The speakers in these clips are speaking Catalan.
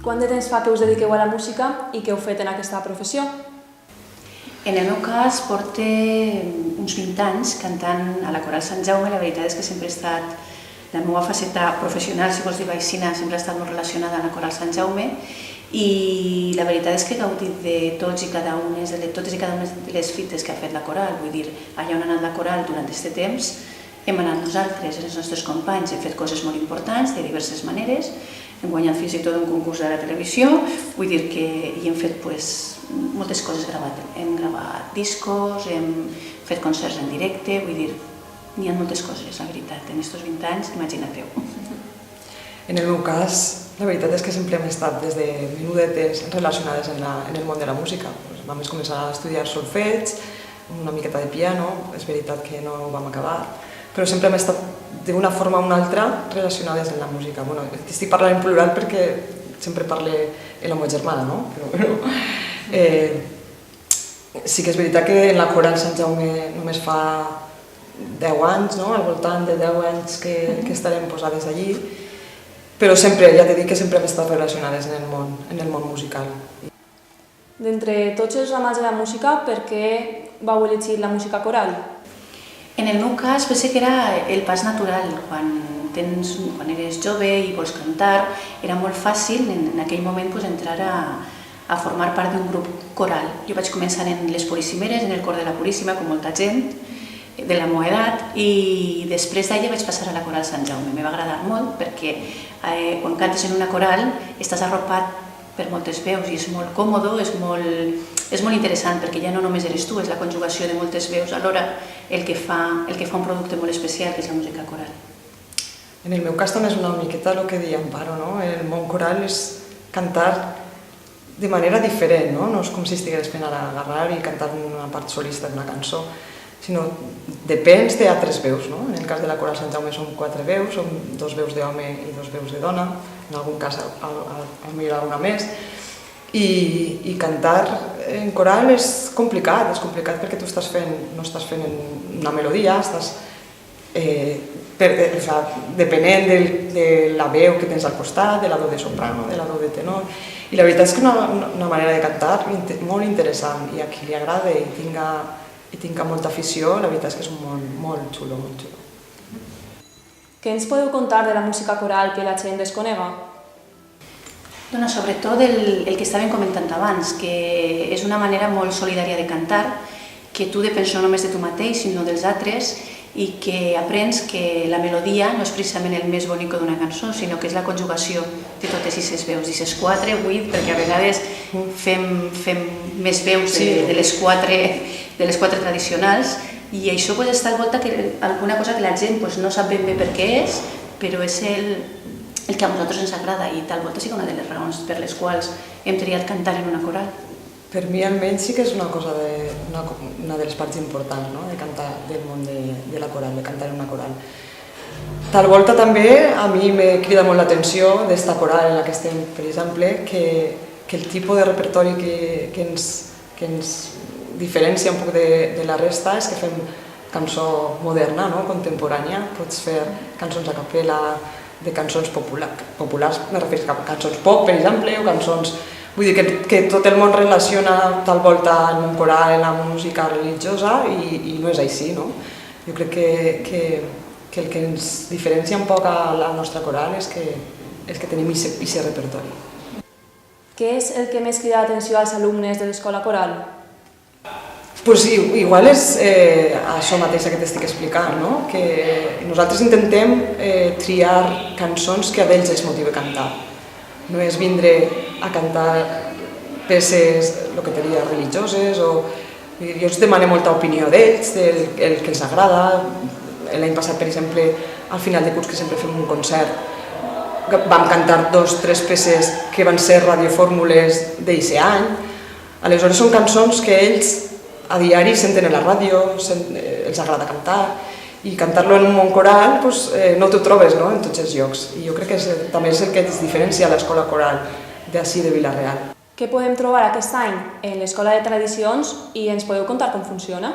Quant de temps fa que us dediqueu a la música i què heu fet en aquesta professió? En el meu cas, porto uns 20 anys cantant a la Coral Sant Jaume. La veritat és que sempre ha estat la meva faceta professional, si vols dir així, sempre ha estat molt relacionada amb la Coral Sant Jaume, i la veritat és que he gaudit de totes i cada una de les fites que ha fet la Coral. Vull dir, allà on ha anat la Coral durant aquest temps hem anat nosaltres, els nostres companys, hem fet coses molt importants de diverses maneres, hem guanyat fins i tot un concurs de la televisió, vull dir que hi hem fet moltes coses gravades. Hem gravat discos, hem fet concerts en directe, vull dir, n'hi ha moltes coses, la veritat, en aquests 20 anys, imagina't-ho. En el meu cas, la veritat és que sempre hem estat des de menudetes relacionades en el món de la música. Vam començar a estudiar solfeig, una miqueta de piano, és veritat que no ho vam acabar, però sempre hem estat d'una forma o una altra relacionades amb la música. Bueno, estic parlant en plural perquè sempre parlo amb la meva germana, no? Però sí que és veritat que en la Coral Sant Jaume només fa 10 anys, no? Al voltant de 10 anys que estarem posades allí, però sempre, ja t'he dit que sempre hem estat relacionades en el món musical. D'entre tots els ramats de la música, per què vau elegir la música coral? En el meu cas, penso que era el pas natural. Quan eres jove i vols cantar, era molt fàcil en aquell moment entrar a formar part d'un grup coral. Jo vaig començar en les Puríssimeres, en el cor de la Puríssima, com molta gent de la meva edat, i després d'allà vaig passar a la Coral Sant Jaume. Me va agradar molt perquè quan cantes en una coral estàs arropat per moltes veus i és molt còmode, és molt interessant perquè ja no només eres tu, és la conjugació de moltes veus alhora el que fa un producte molt especial, que és la música coral. En el meu cas també és una miqueta el que deia Amparo, no? El món coral és cantar de manera diferent, no? No és com si estigués fent a l'agarrar i cantar una part solista d'una cançó, sinó depens d'altres veus, no? En el cas de la Coral Sant Jaume són 4 veus, són 2 veus d'home i 2 veus de dona, en algun cas potser alguna més, i cantar en coral és complicat perquè tu no estàs fent una melodia, estàs depenent de la veu que tens al costat, de la veu de soprano, de la veu de tenor, i la veritat és que és una manera de cantar molt interessant, i a qui li agrada i tinga molta afició, la veritat és que és un món molt xulo, molt xulo. Què ens podeu contar de la música coral que la gent desconega? Doncs sobretot el que estàvem comentant abans, que és una manera molt solidària de cantar, que tu depens no només de tu mateix, sinó dels altres, i que aprens que la melodia no és precisament el més bonic d'una cançó, sinó que és la conjugació de totes aquestes veus, d'aquestes 4, 8, perquè a vegades fem més veus de les 4 tradicionals, i això està al voltant d'alguna cosa que la gent no sap ben bé per què és, però és el que a nosaltres ens agrada, i tal volta sí que una de les raons per les quals hem triat cantar en una coral. Per mi almenys sí que és una de les parts importants, no? De cantar del món de la coral, de cantar en una coral. Tal volta també a mi me crida molt l'atenció d'esta coral en la que estem, per exemple, que el tipus de repertori que ens diferencia un poc de la resta és que fem cançó moderna, contemporània. Pots fer cançons a capella de cançons populars, me refereixo a cançons pop, per exemple, o cançons... Vull dir que tot el món relaciona tal volta en un coral, en la música religiosa, i no és així, no? Jo crec que el que ens diferencia un poc a la nostra coral és que tenim aquest repertori. Què és el que més crida l'atenció als alumnes de l'escola coral? Doncs igual és això mateix que t'estic explicant, no? Que nosaltres intentem triar cançons que a ells els motive a cantar. No és vindre a cantar peces, el que diria, religioses, o jo els demano molta opinió d'ells, el que els agrada. L'any passat, per exemple, al final de curs, que sempre fem un concert, vam cantar 2 o 3 peces que van ser radiofórmules d'aquest any. Aleshores són cançons que ells a diari senten a la ràdio, els agrada cantar, i cantar-lo en un món coral no t'ho trobes en tots els llocs. I jo crec que també és el que ens diferencia l'escola coral d'ací de Vila-real. Què podem trobar aquest any en l'Escola de Tradicions i ens podeu contar com funciona?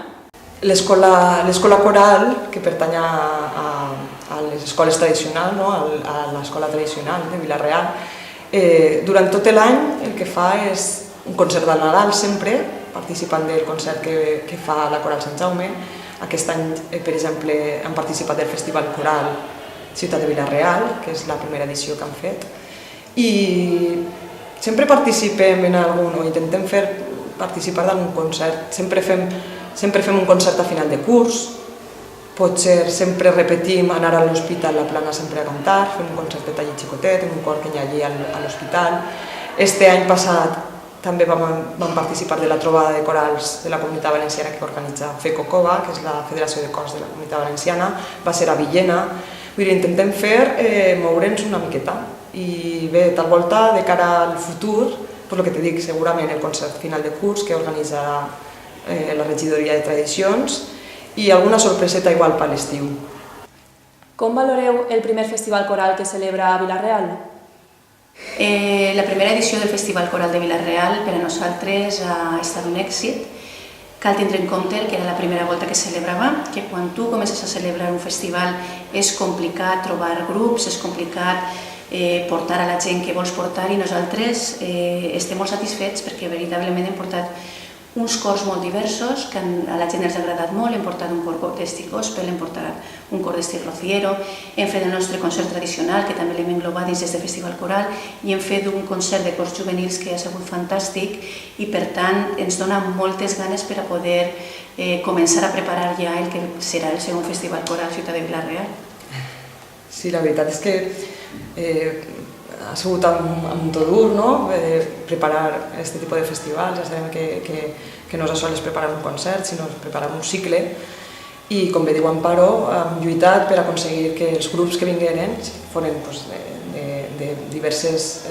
L'escola coral, que pertany a les escoles tradicionals, a l'escola tradicional de Vila-real, Durant tot l'any el que fa és un concert de Nadal sempre, participant del concert que fa la Coral Sant Jaume. Aquest any, per exemple, han participat del Festival Coral Ciutat de Vila-real, que és la primera edició que han fet. I sempre participem en algun, o intentem participar d'algun concert. Sempre fem un concert a final de curs, potser sempre repetim anar a l'hospital La Plana sempre a cantar, fem un concert de talli xicotet, un cor que hi ha allí a l'hospital. Este any passat també vam participar de la trobada de corals de la Comunitat Valenciana que organitza FECOCOVA, que és la Federació de Cors de la Comunitat Valenciana, va ser a Villena. Vull dir, intentem moure'ns una miqueta. I bé, tal volta, de cara al futur, per el que te dic, segurament el concert final de curs que organitzarà la Regidoria de Tradicions i alguna sorpreseta igual per l'estiu. Com valoreu el primer festival coral que celebra a Vila-real? La primera edició del Festival Coral de Vila-real per a nosaltres ha estat un èxit. Cal tindre en compte que era la primera volta que celebrava, que quan tu comences a celebrar un festival és complicat trobar grups, és complicat portar a la gent que vols portar i nosaltres estem molt satisfets perquè veritablement hem portat uns cors molt diversos que a la gent els ha agradat molt. Hem portat un cor d'estil gospel, hem portat un cor d'estil rociero, hem fet el nostre concert tradicional que també l'hem englobat dins del Festival Coral i hem fet un concert de cors juvenils que ha sigut fantàstic i per tant ens dona moltes ganes per a poder començar a preparar ja el que serà el segon Festival Coral Ciutat de Vila-real. Sí, la veritat és que ha sigut un to dur, no? Preparar aquest tipus de festivals. Ja sabem que no és sols preparar un concert, sinó preparar un cicle. I, com bé diu Amparo, hem lluitat per aconseguir que els grups que vingueren foren de diverses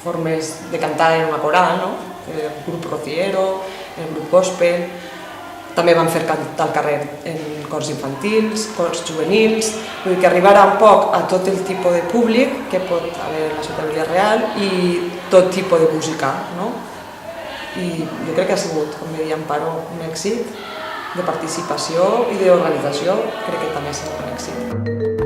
formes de cantar en una coral, no? El grup rociero, el grup gospel. També van fer cantar al carrer en cors infantils, cors juvenils, vull dir que arribarà un poc a tot el tipus de públic que pot haver a la ciutat de Vila-real i tot tipus de música, no? I jo crec que ha sigut, com deia Amparo, un èxit de participació i d'organització, crec que també ha sigut un èxit.